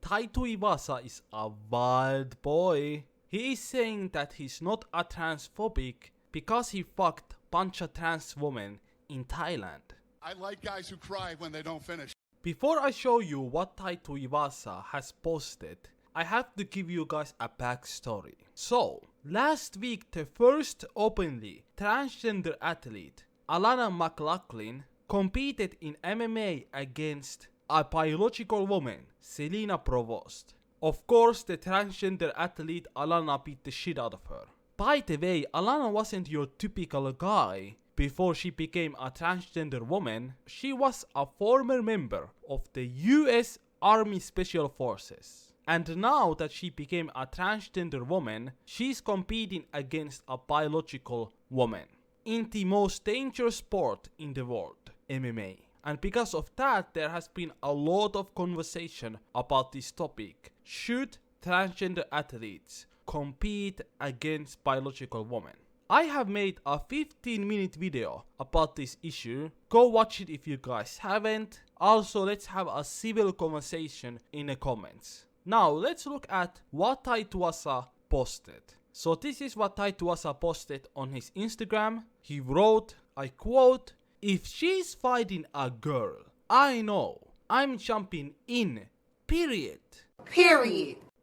Tai Tuivasa is a wild boy. He is saying that he's not a transphobic because he fucked bunch of trans women in Thailand. I like guys who cry when they don't finish. Before I show you what Tai Tuivasa has posted, I have to give you guys a backstory. So, last week the first openly transgender athlete, Alana McLaughlin, competed in MMA against a biological woman, Selena Provost. Of course, the transgender athlete Alana beat the shit out of her. By the way, Alana wasn't your typical guy. Before she became a transgender woman, she was a former member of the US Army Special Forces. And now that she became a transgender woman, she's competing against a biological woman in the most dangerous sport in the world, MMA. And because of that, there has been a lot of conversation about this topic. Should transgender athletes compete against biological women? I have made a 15-minute video about this issue. Go watch it if you guys haven't. Also, let's have a civil conversation in the comments. Now, let's look at what Tai Tuivasa posted. So this is what Tai Tuivasa posted on his Instagram. He wrote, I quote, "If she's fighting a girl, I know I'm jumping in, period.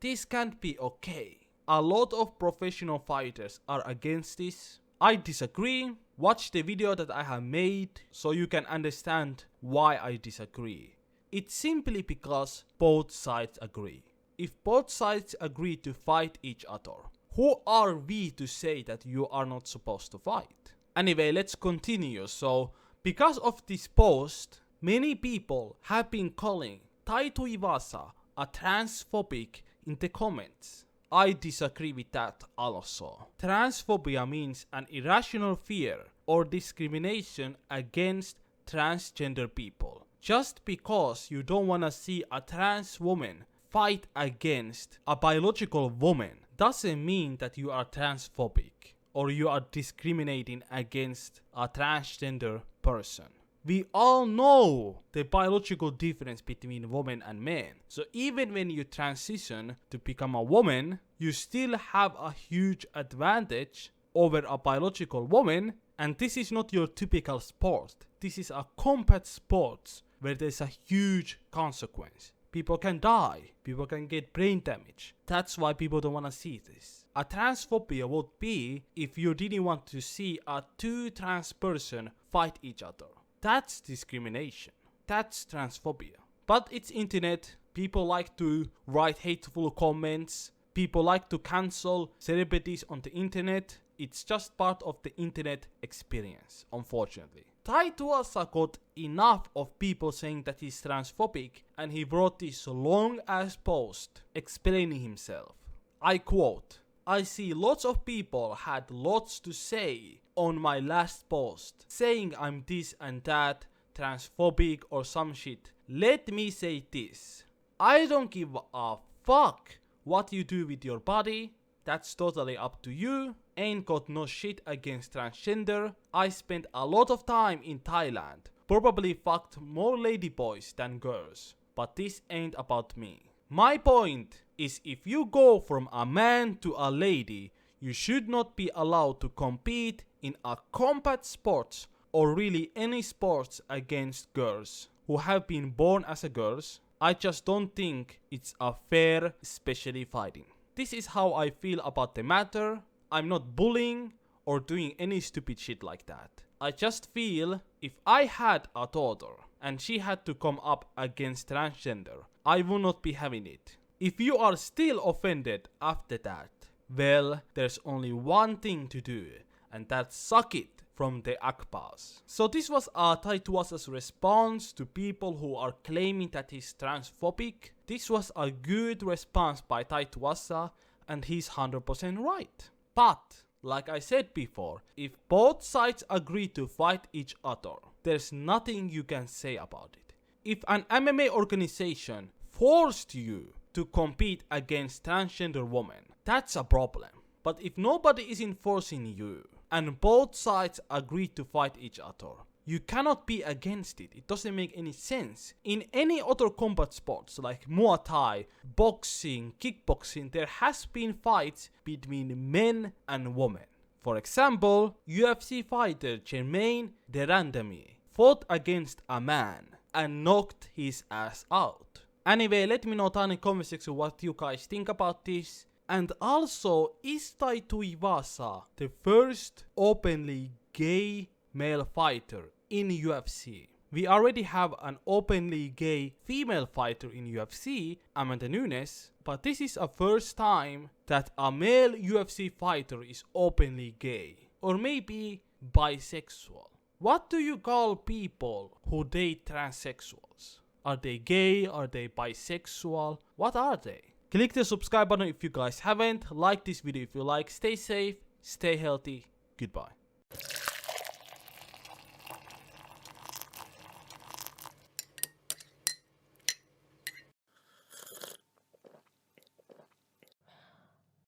This can't be okay. A lot of professional fighters are against this. I disagree. Watch the video that I have made so you can understand why I disagree. It's simply because both sides agree. If both sides agree to fight each other, who are we to say that you are not supposed to fight?" Anyway, let's continue. So, because of this post, many people have been calling Tai Tuivasa a transphobic in the comments. I disagree with that also. Transphobia means an irrational fear or discrimination against transgender people. Just because you don't want to see a trans woman fight against a biological woman doesn't mean that you are transphobic or you are discriminating against a transgender person. We all know the biological difference between women and men. So even when you transition to become a woman, you still have a huge advantage over a biological woman. And this is not your typical sport. This is a combat sport where there's a huge consequence. People can die. People can get brain damage. That's why people don't want to see this. A transphobia would be if you didn't want to see a two trans person fight each other. That's discrimination. That's transphobia. But it's internet. People like to write hateful comments. People like to cancel celebrities on the internet. It's just part of the internet experience, unfortunately. Tai Tuivasa got enough of people saying that he's transphobic, and he wrote this long ass post explaining himself. I quote, "I see lots of people had lots to say on my last post, saying I'm this and that, transphobic or some shit. Let me say this. I don't give a fuck what you do with your body. That's totally up to you. Ain't got no shit against transgender. I spent a lot of time in Thailand. Probably fucked more ladyboys than girls. But this ain't about me. My point is, if you go from a man to a lady, you should not be allowed to compete in a combat sports or really any sports against girls who have been born as a girls. I just don't think it's a fair, especially fighting. This is how I feel about the matter. I'm not bullying or doing any stupid shit like that. I just feel if I had a daughter and she had to come up against transgender, I would not be having it. If you are still offended after that, well, there's only one thing to do, and that's suck it from the Akbars." So this was Tai Tuivasa's response to people who are claiming that he's transphobic. This was a good response by Tai Tuivasa, and he's 100% right. But, like I said before, if both sides agree to fight each other, there's nothing you can say about it. If an MMA organization forced you to compete against transgender women, that's a problem. But if nobody is enforcing you, and both sides agree to fight each other, You cannot be against it. It doesn't make any sense. In any other combat sports like Muay Thai, boxing, kickboxing, there has been fights between men and women. For example, UFC fighter Jermaine Derandami fought against a man and knocked his ass out. Anyway, let me know down in the comment section what you guys think about this. And also, is Tai Tuivasa the first openly gay male fighter in UFC? We already have an openly gay female fighter in UFC, Amanda Nunes, but this is a first time that a male UFC fighter is openly gay, or maybe bisexual. What do you call people who date transsexuals? Are they gay? Are they bisexual? What are they? Click the subscribe button if you guys haven't. Like this video if you like. Stay safe, stay healthy. Goodbye.